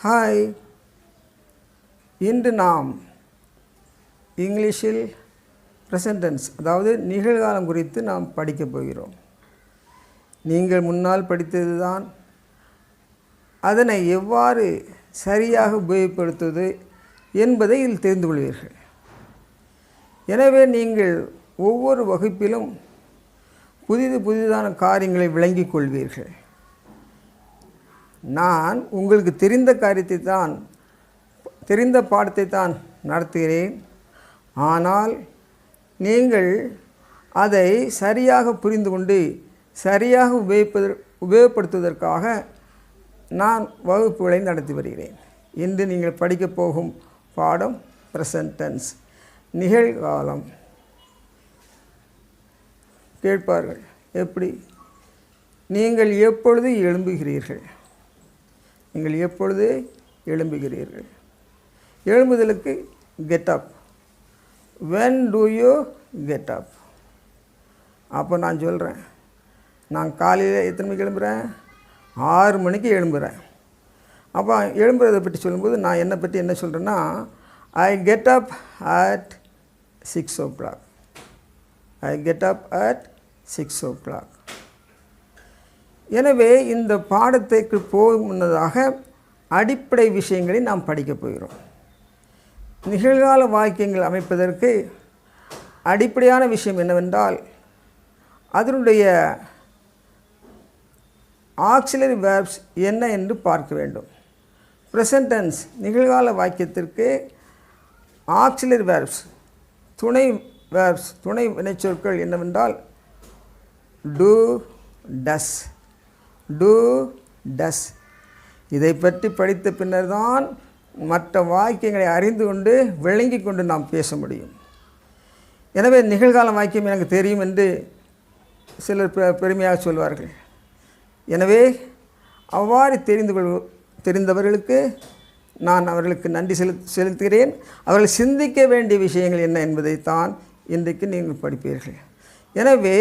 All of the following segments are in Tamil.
ஹாய், இன்று நாம் இங்கிலீஷில் ப்ரெசன்ட் டென்ஸ் அதாவது நிகழ்காலம் குறித்து நாம் படிக்கப் போகிறோம். நீங்கள் முன்னால் படித்தது தான். அதனை எவ்வாறு சரியாக உபயோகப்படுத்துவது என்பதை இதில் தெரிந்து கொள்வீர்கள். எனவே நீங்கள் ஒவ்வொரு வகுப்பிலும் புதிதான காரியங்களை விளங்கிக் கொள்வீர்கள். நான் உங்களுக்கு தெரிந்த பாடத்தை தான் நடத்துகிறேன். ஆனால் நீங்கள் அதை சரியாக புரிந்து கொண்டு சரியாக உபயோகப்படுத்துவதற்காக நான் வகுப்புகளை நடத்தி வருகிறேன். இன்று நீங்கள் படிக்கப் போகும் பாடம் ப்ரெசன்ட் டென்ஸ், நிகழ்காலம். கேட்பார்கள், எப்படி? நீங்கள் எப்பொழுது எழும்புகிறீர்கள்? எழும்புதலுக்கு get up. When do you get up? அப்போ நான் சொல்கிறேன், நான் காலையில் எத்தனை மணிக்கு எழும்புகிறேன்? 6 மணிக்கு எழும்புகிறேன். அப்போ எழும்புறதை பற்றி சொல்லும்போது நான் என்னை பற்றி என்ன சொல்கிறேன்னா, I get up at 6 o'clock. எனவே இந்த பாடத்திற்கு போகும் முன்னதாக அடிப்படை விஷயங்களை நாம் படிக்கப் போகிறோம். நிகழ்கால வாக்கியங்கள் அமைப்பதற்கு அடிப்படையான விஷயம் என்னவென்றால் அதனுடைய ஆக்சிலரி வேர்ப்ஸ் என்ன என்று பார்க்க வேண்டும். ப்ரெசன்ட் டென்ஸ் நிகழ்கால வாக்கியத்திற்கு ஆக்சிலரி வேர்ப்ஸ், துணை வினைச்சொற்கள் என்னவென்றால் டூ, டஸ். இதை பற்றி படித்த பின்னர் தான் மற்ற வாக்கியங்களை அறிந்து கொண்டு விளங்கி கொண்டு நாம் பேச முடியும். எனவே நிகழ்கால வாக்கியம் எனக்கு தெரியும் என்று சிலர் பெருமையாக சொல்வார்கள். எனவே அவ்வாறு தெரிந்தவர்களுக்கு நான் அவர்களுக்கு நன்றி செலுத்துகிறேன். அவர்கள் சிந்திக்க வேண்டிய விஷயங்கள் என்ன என்பதைத்தான் இன்றைக்கு நீங்கள் படிப்பீர்கள். எனவே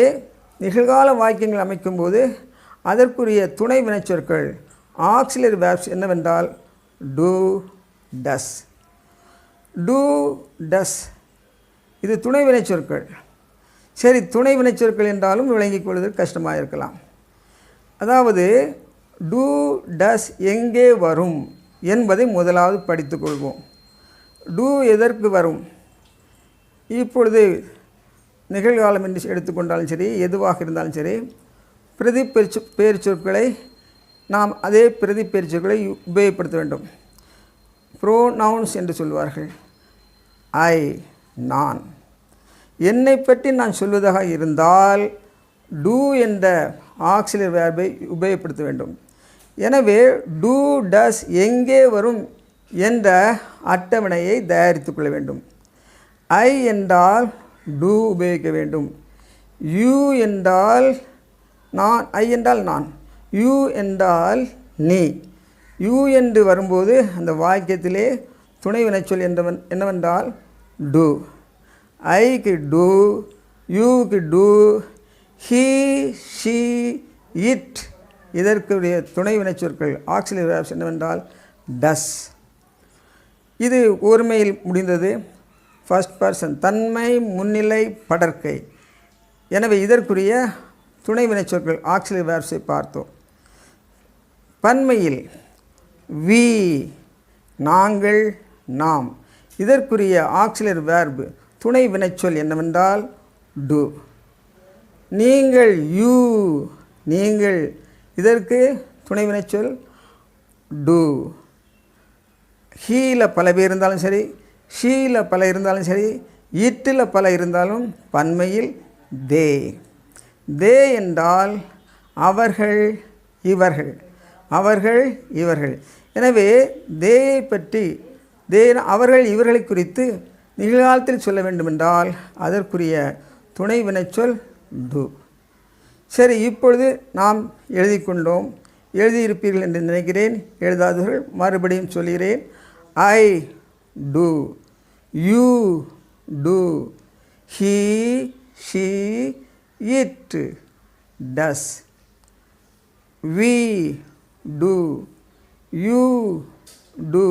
நிகழ்கால வாக்கியங்கள் அமைக்கும்போது அதற்குரிய துணை வினைச்சொற்கள் ஆக்சிலரி வேர்ப்ஸ் என்னவென்றால் டூ, டஸ். இது துணை வினைச்சொற்கள். சரி, துணை வினைச்சொற்கள் என்றாலும் விளங்கிக் கொள்வதற்கு கஷ்டமாக இருக்கலாம். அதாவது டூ, டஸ் எங்கே வரும் என்பதை முதலாவது படித்து கொள்வோம். டூ எதற்கு வரும்? இப்பொழுது நிகழ்காலம் என்று எடுத்துக்கொண்டாலும் சரி, எதுவாக இருந்தாலும் சரி, பிரதி பெயர்ச்சொற்களை நாம் அதே பிரதி பெயர்ச்சொற்களை உபயோகப்படுத்த வேண்டும். ப்ரோனவுன்ஸ் என்று சொல்வார்கள். ஐ, நான். என்னை பற்றி நான் சொல்வதாக இருந்தால் டூ என்ற ஆக்சிலரி வேர்பை உபயோகப்படுத்த வேண்டும். எனவே டூ, டஸ் எங்கே வரும் என்ற அட்டவணையை தயாரித்து கொள்ள வேண்டும். ஐ என்றால் டூ உபயோகிக்க வேண்டும். யூ என்றால் நான், ஐ என்றால் நான், யூ என்றால் நீ. யூ என்று வரும்போது அந்த வாக்கியத்திலே துணை வினைச்சொல் என்னவென்றால் டூ. ஐக்கு டூ, யூக்கு டூ, ஹீ, ஷீ, இட். இதற்குரிய துணை வினைச்சொற்கள் ஆக்சிலரி வேர்ப்ஸ் என்னவென்றால் டஸ். இது ஒருமையில் முடிந்தது. ஃபர்ஸ்ட் பர்சன், தன்மை, முன்னிலை, படர்க்கை. எனவே இதற்குரிய துணை வினைச்சொற்கள் ஆக்சிலரி வேர்ப்ஸை பார்த்தோம். பன்மையில் வி, நாங்கள், நாம். இதற்குரிய ஆக்சிலரி வேர்ப் துணை வினைச்சொல் என்னவென்றால் டு. நீங்கள், யூ, நீங்கள். இதற்கு துணை வினைச்சொல் டு. ஹீல பல பேர் இருந்தாலும் சரி, ஷீல பல இருந்தாலும் சரி, இட்டில் பல இருந்தாலும் பன்மையில் தே. தே என்றால் அவர்கள், இவர்கள். எனவே தேயை பற்றி, அவர்கள், இவர்களை குறித்து நிகழ்காலத்தில் சொல்ல வேண்டுமென்றால் அதற்குரிய துணை வினைச்சொல் டு. சரி, இப்பொழுது நாம் எழுதியிருப்பீர்கள் என்று நினைக்கிறேன். எழுதாதவர்கள் மறுபடியும் சொல்கிறேன். I do, you do, he, she, it does, we do, you do,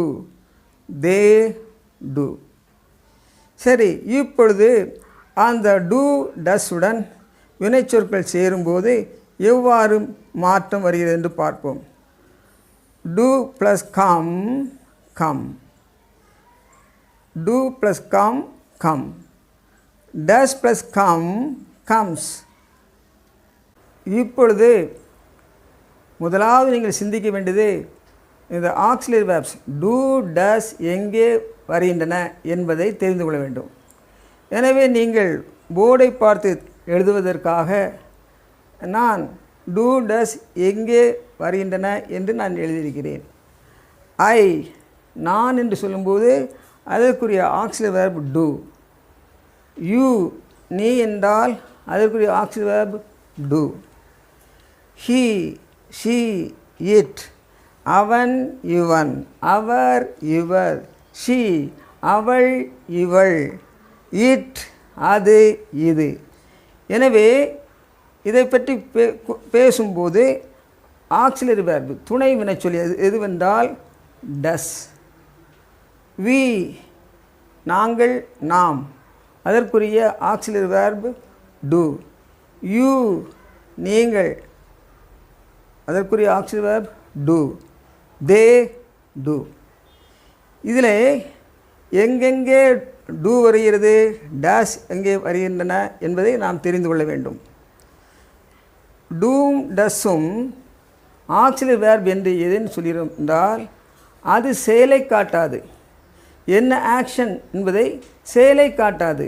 they do. சரி, இப்பொழுது அந்த do does உடன் வினைச்சொற்கள் சேரும்போது எவ்வாறு மாற்றம் வருகிறது என்று பார்ப்போம். do plus come, come. do plus come, come. does plus come, comes. இப்பொழுது முதலாவது நீங்கள் சிந்திக்க வேண்டியது இந்த ஆக்சிலரி வேர்ப்ஸ் do does எங்கே வருகின்றன என்பதை தெரிந்து கொள்ள வேண்டும். எனவே நீங்கள் போர்டை பார்த்து எழுதுவதற்காக நான் do does எங்கே வருகின்றன என்று நான் எழுதியிருக்கிறேன். ஐ, நான் என்று சொல்லும்போது அதற்குரிய ஆக்சிலரி வேர்ப் do. யூ, நீ என்றால் அதற்குரிய auxiliary verb do. he, she, it, அவன் இவன், அவர் இவர், she அவள் இவள், it அது இது. எனவே இதை பற்றி பேசும்போது ஆக்சிலரி வேர்ப் துணை வினைச்சொல் எதுவென்றால் does. we நாங்கள் நாம், அதற்குரிய ஆக்சிலரி வேர்ப் do. you நீங்கள், அதற்குரிய auxiliary verb do. they do. இதில் எங்கெங்கே do வருகிறது, டேஷ் எங்கே வருகின்றன என்பதை நாம் தெரிந்து கொள்ள வேண்டும். டூம் டஸ்ஸும் ஆக்சிலரி வேர்ப் என்று எதுன்னு சொல்கிறோம் என்றால் அது செயலை காட்டாது. என்ன ஆக்ஷன் என்பதை செயலை காட்டாது.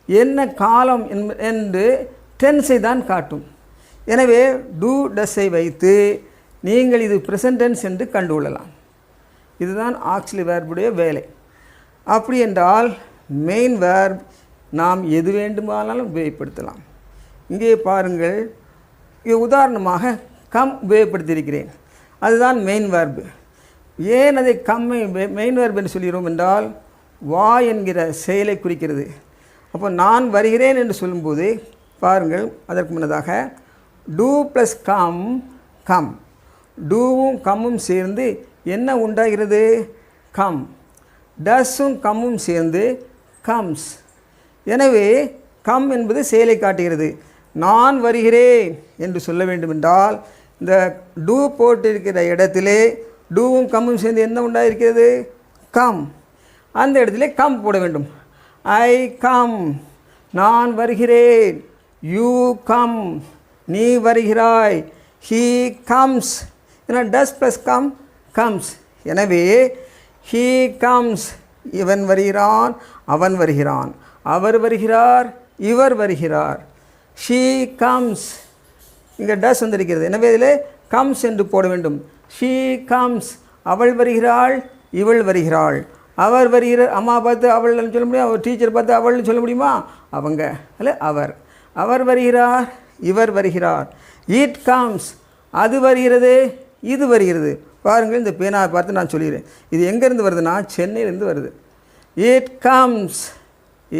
என்ன காலம் என்று டென்ஸை தான் காட்டும். எனவே டூ டஸ்ஸை வைத்து நீங்கள் இது ப்ரெசன்ட் டென்ஸ் என்று கண்டுகொள்ளலாம். இதுதான் ஆக்சிலரி வேர்புடைய வேலை. அப்படி என்றால் மெயின் வேர்ப் நாம் எது வேண்டுமானாலும் உபயோகப்படுத்தலாம். இங்கே பாருங்கள், இங்கே உதாரணமாக கம் உபயோகப்படுத்தியிருக்கிறேன். அதுதான் மெயின் வேர்பு. ஏன் அதை கம்மை மெயின் வேர்ப் என்று சொல்கிறோம் என்றால் வா என்கிற செயலை குறிக்கிறது. அப்போ நான் வருகிறேன் என்று சொல்லும்போது பாருங்கள், அதற்கு முன்னதாக டூ ப்ளஸ் கம், கம். டூவும் கம்மும் சேர்ந்து என்ன உண்டாகிறது, கம். டஸ்ஸும் கம்மும் சேர்ந்து கம்ஸ். எனவே கம் என்பது செயலை காட்டுகிறது. நான் வருகிறேன் என்று சொல்ல வேண்டுமென்றால் இந்த டூ போட்டிருக்கிற இடத்திலே டூவும் கம்மும் சேர்ந்து என்ன உண்டாயிருக்கிறது, கம். அந்த இடத்திலே கம் போட வேண்டும். ஐ கம், நான் வருகிறேன். யூ கம், நீ வருகிறாய். ஹீ கம்ஸ், ஏன்னா டஸ் ப்ளஸ் கம் கம்ஸ். எனவே ஹீ கம்ஸ், இவன் வருகிறான், அவன் வருகிறான். அவர் வருகிறார், இவர் வருகிறார். ஷீ கம்ஸ், இங்கே டஸ் வந்திருக்கிறது. எனவே இதில் கம்ஸ் என்று போட வேண்டும். ஷீ கம்ஸ், அவள் வருகிறாள், இவள் வருகிறாள். அவர் வருகிறார், அம்மா பார்த்து அவள்னு சொல்ல முடியும், அவர் டீச்சர் பார்த்து அவள்னு சொல்ல முடியுமா, அவங்க அல்ல அவர். அவர் வருகிறார், இவர் வருகிறார். இட் கம்ஸ், அது வருகிறது, இது வருகிறது. பாருங்கள், இந்த பேனாவை பார்த்து நான் சொல்லிடுறேன். இது எங்கேருந்து வருதுன்னா சென்னையிலேருந்து வருது. இட் கம்ஸ்,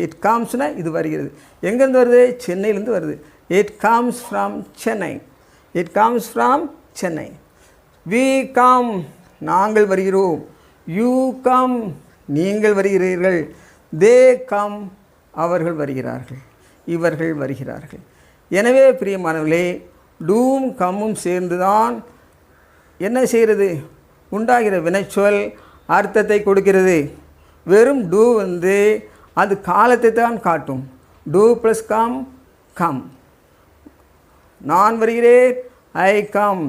இட் கம்ஸ்னால் இது வருகிறது. எங்கேருந்து வருது, சென்னையிலேருந்து வருது. It comes from Chennai. It comes from Chennai. We come, நாங்கள் வருகிறோம். யூ கம், நீங்கள் வருகிறீர்கள். தே கம், அவர்கள் வருகிறார்கள், இவர்கள் வருகிறார்கள். எனவே பிரியமானவர்களே, டூவும் கம்மும் சேர்ந்து தான் என்ன செய்கிறது, உண்டாகிற வினைச்சொல் அர்த்தத்தை கொடுக்கிறது. வெறும் டூ வந்து அது காலத்தை தான் காட்டும். Do plus come, come. நான் வருகிறேன், ஐ கம்.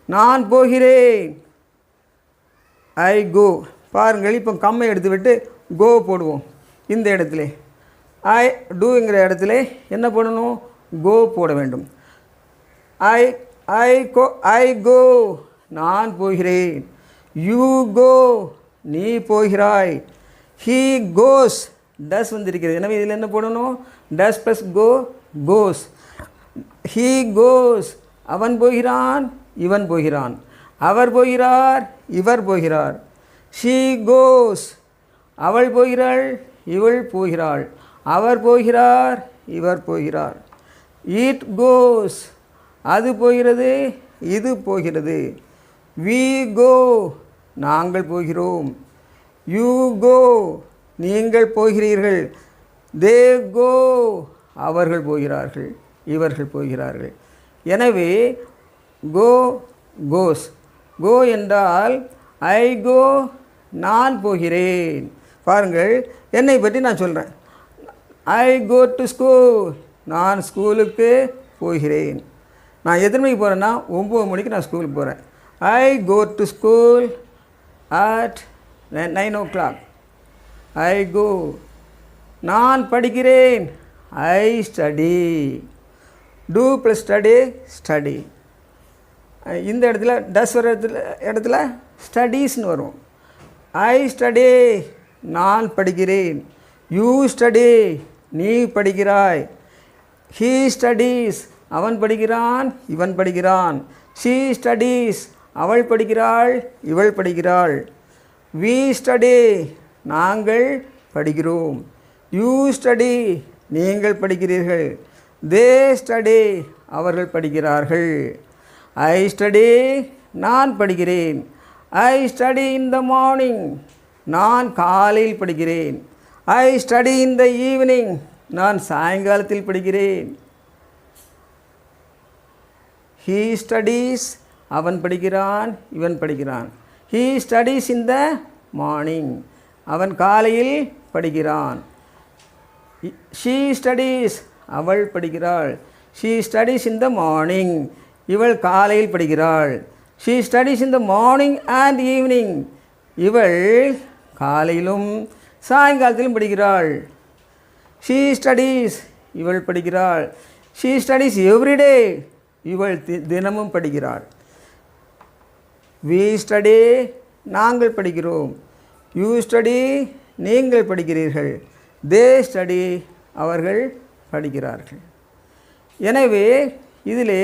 நான் போகிறேன், ஐ கோ. பாருங்கள், இப்போ கம்மை எடுத்துவிட்டு கோ போடுவோம். இந்த இடத்துல ஐ டூங்கிற இடத்துல என்ன போடணும், கோ போட வேண்டும். ஐ ஐ கோ, ஐ கோ, நான் போகிறேன். யூ கோ, நீ போகிறாய். ஹீ கோஸ், டஸ் வந்திருக்கிறது. எனவே இதில் என்ன போடணும், டஸ் plus go, cos. He goes, அவன் போகிறான், இவன் போகிறான். அவர் போகிறார், இவர் போகிறார். ஷீ கோஸ், அவள் போகிறாள், இவள் போகிறாள். அவர் போகிறார், இவர் போகிறார். இட் கோஸ், அது போகிறது, இது போகிறது. வி கோ, நாங்கள் போகிறோம். யூ கோ, நீங்கள் போகிறீர்கள். தே கோ, அவர்கள் போகிறார்கள், இவர்கள் போகிறார்கள். எனவே கோ, கோஸ். கோ என்றால் ஐ கோ, நான் போகிறேன். பாருங்கள், என்னை பற்றி நான் சொல்கிறேன். ஐ கோ டு ஸ்கூல், நான் ஸ்கூலுக்கு போகிறேன். நான் எத்தனை மணிக்கு போகிறேன்னா 9 மணிக்கு நான் ஸ்கூலுக்கு போகிறேன். I go to school at 9 o'clock. I go. நான் படிக்கிறேன். I study. Do plus study, study. இந்த இடத்துல டஸ் வர இடத்துல ஸ்டடீஸ்னு வரும். ஐ ஸ்டடி, நான் படிக்கிறேன். யூ ஸ்டடி, நீ படிக்கிறாய். ஹீ ஸ்டடீஸ், அவன் படிக்கிறான், இவன் படிக்கிறான். ஷீ ஸ்டடீஸ், அவள் படிக்கிறாள், இவள் படிக்கிறாள். வி ஸ்டடி, நாங்கள் படிக்கிறோம். யூ ஸ்டடி, நீங்கள் படிக்கிறீர்கள். தே ஸ்டடி, அவர்கள் படிக்கிறார்கள். ஐ ஸ்டடி, நான் படிக்கிறேன். I study in the morning, நான் காலையில் படிக்கிறேன். I study in the evening, நான் சாயங்காலத்தில் படிக்கிறேன். ஹீ ஸ்டடீஸ், அவன் படிக்கிறான், இவன் படிக்கிறான். He studies in the morning, அவன் காலையில் படிக்கிறான். ஷீ ஸ்டடீஸ், அவள் படிக்கிறாள். She studies in the morning, இவள் காலையில் படிக்கிறாள். She studies in the morning and evening, இவள் காலையிலும் சாயங்காலத்திலும் படிக்கிறாள். ஷீ ஸ்டடீஸ், இவள் படிக்கிறாள். ஷீ ஸ்டடீஸ் எவ்ரிடே, இவள் தினமும் படிக்கிறாள். வி ஸ்டடி, நாங்கள் படிக்கிறோம். யூ ஸ்டடி, நீங்கள் படிக்கிறீர்கள். தே ஸ்டடி, அவர்கள் படிக்கிறார்கள். எனவே இதிலே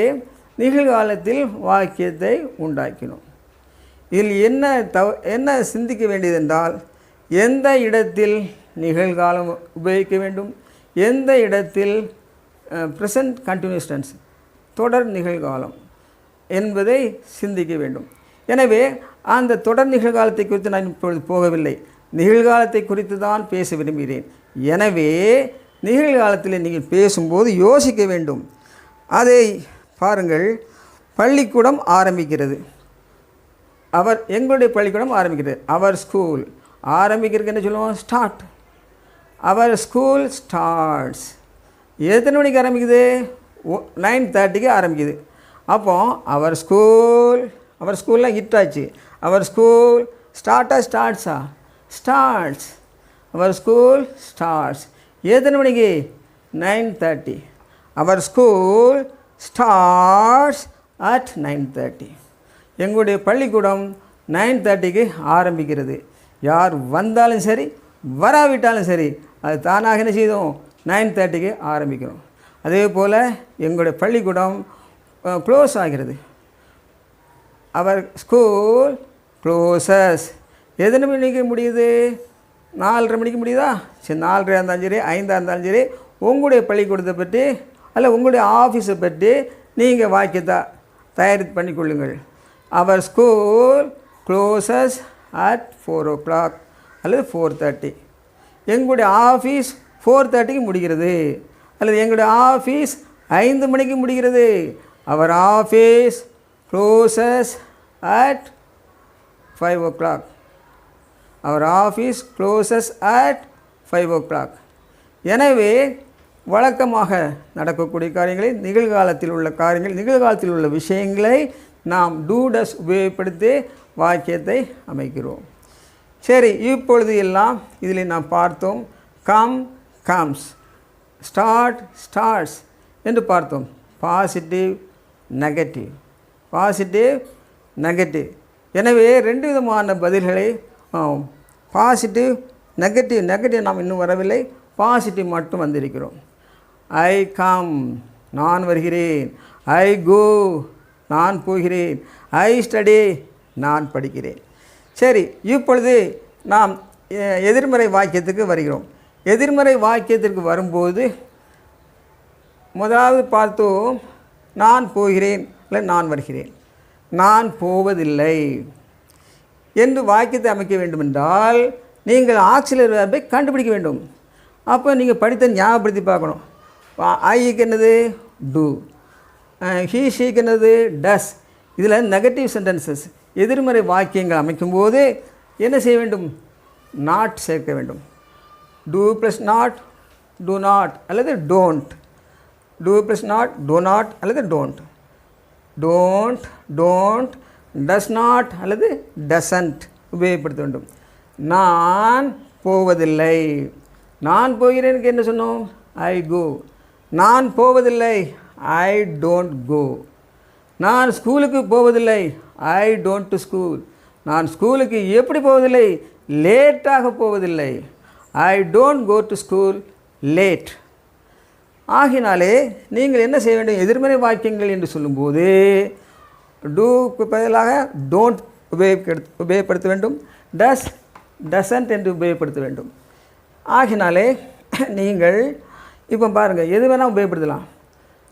நிகழ்காலத்தில் வாக்கியத்தை உண்டாக்கினோம். இதில் என்ன சிந்திக்க வேண்டியதென்றால், எந்த இடத்தில் நிகழ்காலம் உபயோகிக்க வேண்டும், எந்த இடத்தில் ப்ரெசன்ட் கண்டினியூஸ் டென்ஸ் தொடர் நிகழ்காலம் என்பதை சிந்திக்க வேண்டும். எனவே அந்த தொடர் நிகழ்காலத்தை குறித்து நான் இப்பொழுது போகவில்லை, நிகழ்காலத்தை குறித்து தான் பேச விரும்புகிறேன். எனவே நிகழ்காலத்தில் நீங்கள் பேசும்போது யோசிக்க வேண்டும். அதை பாருங்கள், பள்ளிக்கூடம் ஆரம்பிக்கிறது. எங்களுடைய பள்ளிக்கூடம் ஆரம்பிக்கிறது. அவர் ஸ்கூல் ஆரம்பிக்கிறதுக்கு என்ன சொல்லுவோம்? ஸ்டார்ட். அவர் ஸ்கூல் ஸ்டார்ட்ஸ். எத்தனை மணிக்கு ஆரம்பிக்குது? 9:30க்கு ஆரம்பிக்குது. அப்போ அவர் ஸ்கூல்லாம் ஹிட் ஆச்சு. அவர் ஸ்கூல் ஸ்டார்ட்ஸா? ஸ்டார்ட்ஸ். அவர் ஸ்கூல் ஸ்டார்ட்ஸ். எத்தனை மணிக்கு? 9:30. அவர் ஸ்கூல் ஸ்டார்ட்ஸ் அட் 9:30. எங்களுடைய பள்ளிக்கூடம் 9:30க்கு ஆரம்பிக்கிறது. யார் வந்தாலும் சரி, வராவிட்டாலும் சரி, அது தானாக என்ன செய்தோம்? 9:30க்கு ஆரம்பிக்கிறோம். அதே போல் எங்களுடைய பள்ளிக்கூடம் க்ளோஸ் ஆகிறது. அவர் ஸ்கூல் க்ளோசஸ். எத்தனை மணிக்கு முடியுது? 4:30 மணிக்கு முடியுதா? சரி, 4:30 இருந்தாலும் சரி, 5 இருந்தாலும் சரி, உங்களுடைய பள்ளிக்கூடத்தை பற்றி அல்ல உங்களுடைய ஆஃபீஸை பற்றி நீங்கள் வாக்கியத்தை தயாரித்து பண்ணிக்கொள்ளுங்கள். அவர் ஸ்கூல் க்ளோசஸ் அட் 4 o'clock அல்லது 4:30. எங்களுடைய ஆஃபீஸ் 4:30க்கு முடிகிறது அல்லது எங்களுடைய ஆஃபீஸ் 5 மணிக்கு முடிகிறது. அவர் ஆஃபீஸ் க்ளோசஸ் அட் 5 o'clock. அவர் ஆஃபீஸ் க்ளோசஸ் அட் 5 o'clock. எனவே வழக்கமாக நடக்கக்கூடிய காரியங்களை, நிகழ்காலத்தில் உள்ள காரியங்கள், நிகழ்காலத்தில் உள்ள விஷயங்களை நாம் டூடஸ் உபயோகப்படுத்தி வாக்கியத்தை அமைக்கிறோம். சரி, இப்பொழுது எல்லாம் இதில் நாம் பார்த்தோம். கம், கம்ஸ், ஸ்டார்ட், ஸ்டார்ட்ஸ் என்று பார்த்தோம். Positive, negative, positive, negative. எனவே 2 விதமான பதில்களை, பாசிட்டிவ், நெகட்டிவ் நாம் இன்னும் வரவில்லை, பாசிட்டிவ் மட்டும் வந்திருக்கிறோம். ஐ கம், நான் வருகிறேன். ஐ கோ, நான் போகிறேன். ஐ ஸ்டடி, நான் படிக்கிறேன். சரி, இப்பொழுது நாம் எதிர்மறை வாக்கியத்துக்கு வருகிறோம். எதிர்மறை வாக்கியத்திற்கு வரும்போது முதலாவது பார்த்தோம், நான் போகிறேன் இல்லை நான் வருகிறேன். நான் போவதில்லை. என்று வாக்கியத்தை அமைக்க வேண்டுமென்றால் நீங்கள் ஆக்சிலரி வேர்பை கண்டுபிடிக்க வேண்டும். அப்போ நீங்கள் படித்த ஞாபகப்படுத்தி பார்க்கணும். ஐக்கு என்னது டூ, ஹீ ஷீக்கு என்னது டஸ். இதில் நெகட்டிவ் சென்டென்சஸ் எதிர்மறை வாக்கியங்கள் அமைக்கும்போது என்ன செய்ய வேண்டும்? நாட் சேர்க்க வேண்டும். Do plus not do not அல்லது don't. Do plus not do not அல்லது don't. Don't don't, does not அல்லது டசன்ட் உபயோகப்படுத்த வேண்டும். நான் போவதில்லை. நான் போகிறேனுக்கு என்ன சொன்னோம்? ஐ கோ. நான் போவதில்லை, ஐ டோன்ட் கோ. நான் ஸ்கூலுக்கு போவதில்லை, ஐ டோன்ட் டு ஸ்கூல். நான் ஸ்கூலுக்கு எப்படி போவதில்லை? லேட்டாக போவதில்லை, I don't go to school late. ஆகினாலே நீங்கள் என்ன செய்ய வேண்டும்? எதிர்மறை வாக்கியங்கள் என்று சொல்லும்போது டூக்கு பதிலாக டோன்ட் உபயோகப்படுத்த வேண்டும். டஸ் டசன்ட் என்று உபயோகப்படுத்த வேண்டும். ஆகினாலே நீங்கள் இப்போ பாருங்கள், எது வேணால் உபயோகப்படுத்தலாம்.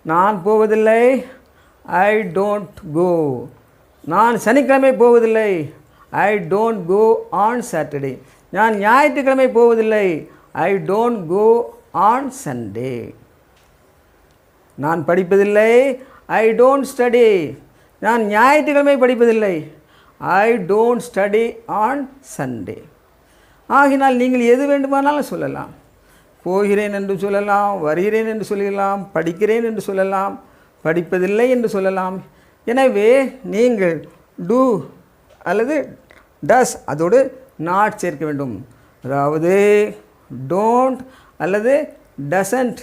நான் போவதில்லை, ஐ டோன்ட் கோ. நான் சனிக்கிழமை போவதில்லை, I don't go on Saturday. நான் ஞாயிற்றுக்கிழமை போவதில்லை, I don't go on Sunday. நான் படிப்பதில்லை, ஐ டோன்ட் ஸ்டடி. நான் ஞாயிற்றுக்கிழமை படிப்பதில்லை, I don't study on Sunday. ஆகினால் நீங்கள் எது வேண்டுமானாலும் சொல்லலாம். போகிறேன் என்று சொல்லலாம், வருகிறேன் என்று சொல்லலாம், படிக்கிறேன் என்று சொல்லலாம், படிப்பதில்லை என்று சொல்லலாம். எனவே நீங்கள் டூ அல்லது டஸ் அதோடு நாட் சேர்க்க வேண்டும். அதாவது டோன்ட் அல்லது டசன்ட்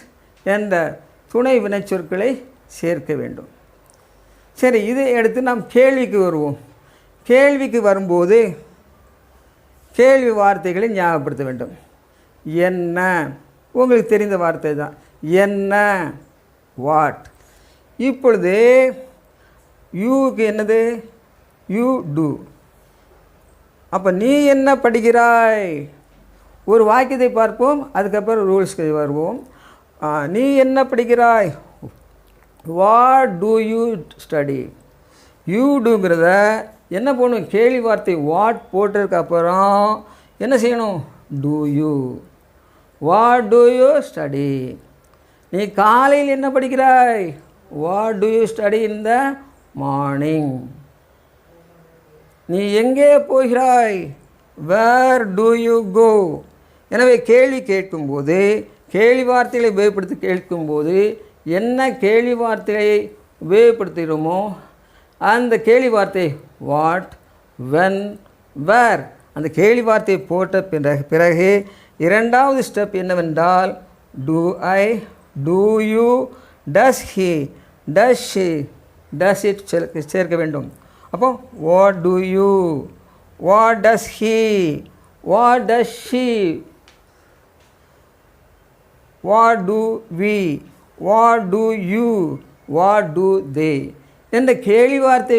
என்ற துணை வினைச்சொற்களை சேர்க்க வேண்டும். சரி, இதை எடுத்து நாம் கேள்விக்கு வருவோம். கேள்விக்கு வரும்போது கேள்வி வார்த்தைகளை ஞாபகப்படுத்த வேண்டும். என்ன, உங்களுக்கு தெரிந்த வார்த்தை தான். என்ன, வாட். இப்பொழுது யூக்கு என்னது? You do. அப்போ நீ என்ன படிக்கிறாய்? ஒரு வாக்கியத்தை பார்ப்போம், அதுக்கப்புறம் ரூல்ஸ்க்கு வருவோம். நீ என்ன படிக்கிறாய்? What do you study? You டூங்கிறத என்ன போகணும்? கேள்வி வார்த்தை வாட் போட்டதுக்கப்புறம் என்ன செய்யணும்? Do you. What do you study? நீ காலையில் என்ன படிக்கிறாய்? What do you study in the morning? நீ எங்கே போகிறாய்? Where do you go? எனவே கேள்வி கேட்கும்போது கேள்வி வார்த்தைகளை உபயோகப்படுத்தி கேட்கும்போது என்ன கேள்வி வார்த்தையை உபயோகப்படுத்துகிறோமோ அந்த கேள்வி வார்த்தை வாட், வென், வேர் அந்த கேள்வி வார்த்தையை போட்ட பிறகு இரண்டாவது ஸ்டெப் என்னவென்றால் do I, do you, does he, does she, does it சேர்க்க வேண்டும். அப்போ what do you, what does he, what does she, what do we, what do you, what do they என்ற கேள்வி வார்த்தை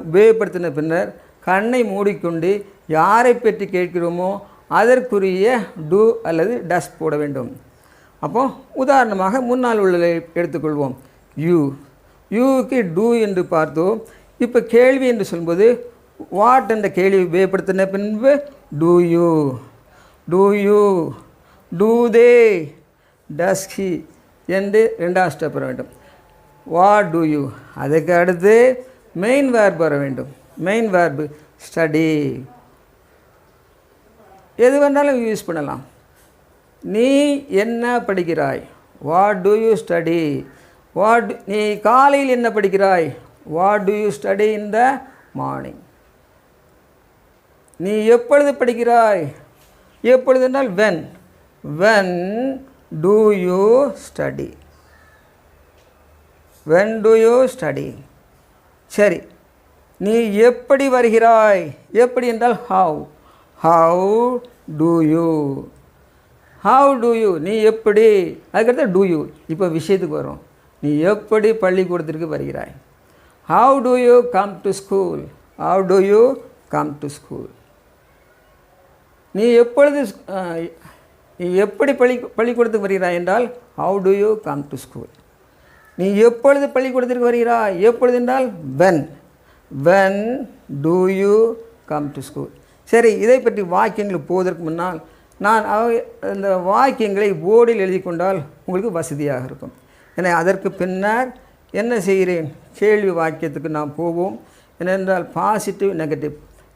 உபயோகப்படுத்தின பின்னர் கண்ணை மூடிக்கொண்டு யாரை பற்றி கேட்கிறோமோ அதற்குரிய டூ அல்லது டஸ் போட வேண்டும். அப்போது உதாரணமாக முன்னால் உள்ளதை எடுத்துக்கொள்வோம். யூ, யூக்கு டூ என்று பார்த்தோம். இப்போ கேள்வி என்று சொல்லும்போது வாட் என்ற கேள்வி உபயோகப்படுத்தின பின்பு do you, do you, do they, does he என்று ரெண்டாவது ஸ்டெப் வர வேண்டும். வாட் டூ யூ, அதுக்கு அடுத்து மெயின் வேர்ப் வர வேண்டும். Main verb study. எது வேணாலும் யூஸ் பண்ணலாம். நீ என்ன படிக்கிறாய்? What do you study? நீ காலையில் என்ன படிக்கிறாய்? What do you study in the morning? நீ எப்பொழுது படிக்கிறாய்? எப்பொழுது என்றால் when. When do you study? When do you study? சரி, நீ எப்படி வருகிறாய்? எப்படி என்றால் how. How do you? How do you நீ எப்படி? அதுக்கடுத்து டூ யூ. இப்போ விஷயத்துக்கு வரும். நீ எப்படி பள்ளிக்கூடத்திற்கு வருகிறாய்? How do you come to school? How do you come to school? நீ எப்படி பள்ளிக்கூடத்துக்கு வருகிறாய் என்றால் how do you come to school? நீ எப்பொழுது பள்ளிக்கூடத்திற்கு வருகிறாய்? எப்பொழுது என்றால் when. When do you come to school. சரி, இதை பற்றி வாக்கியங்களுக்கு போவதற்கு முன்னால் நான் இந்த வாக்கியங்களை போர்டில் எழுதி கொண்டால் உங்களுக்கு வசதியாக இருக்கும். ஏன்னா அதற்கு பின்னர் என்ன செய்கிறேன், கேள்வி வாக்கியத்துக்கு நாம் போவோம். ஏனென்றால் பாசிட்டிவ் நெகட்டிவ்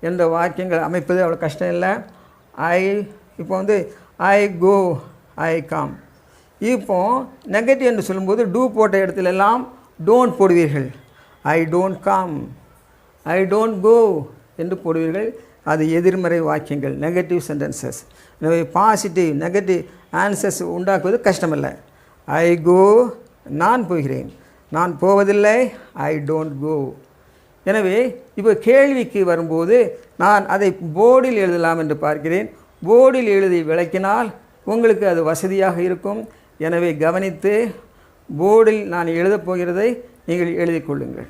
என்ற வாக்கியங்கள் அமைப்பது அவ்வளோ கஷ்டம் இல்லை. இப்போ ஐ கோ, ஐ கம். இப்போ நெகட்டிவ் என்று சொல்லும்போது டூ போட்ட இடத்துல எல்லாம் டோன்ட் போடுவீர்கள். I don't come, I don't go என்று போடுவீர்கள். அது எதிர்மறை வாக்கியங்கள், நெகட்டிவ் சென்டென்சஸ். எனவே பாசிட்டிவ் நெகட்டிவ் ஆன்சர்ஸ் உண்டாக்குவது கஷ்டமில்லை. ஐ கோ, நான் போகிறேன். நான் போவதில்லை, ஐ டோன்ட் கோ. எனவே இப்போ கேள்விக்கு வரும்போது நான் அதை போர்டில் எழுதலாம் என்று பார்க்கிறேன். போர்டில் எழுதி விளக்கினால் உங்களுக்கு அது வசதியாக இருக்கும். எனவே கவனித்து போர்டில் நான் எழுதப் போகிறதை நீங்கள் எழுதிக் கொள்ளுங்கள்.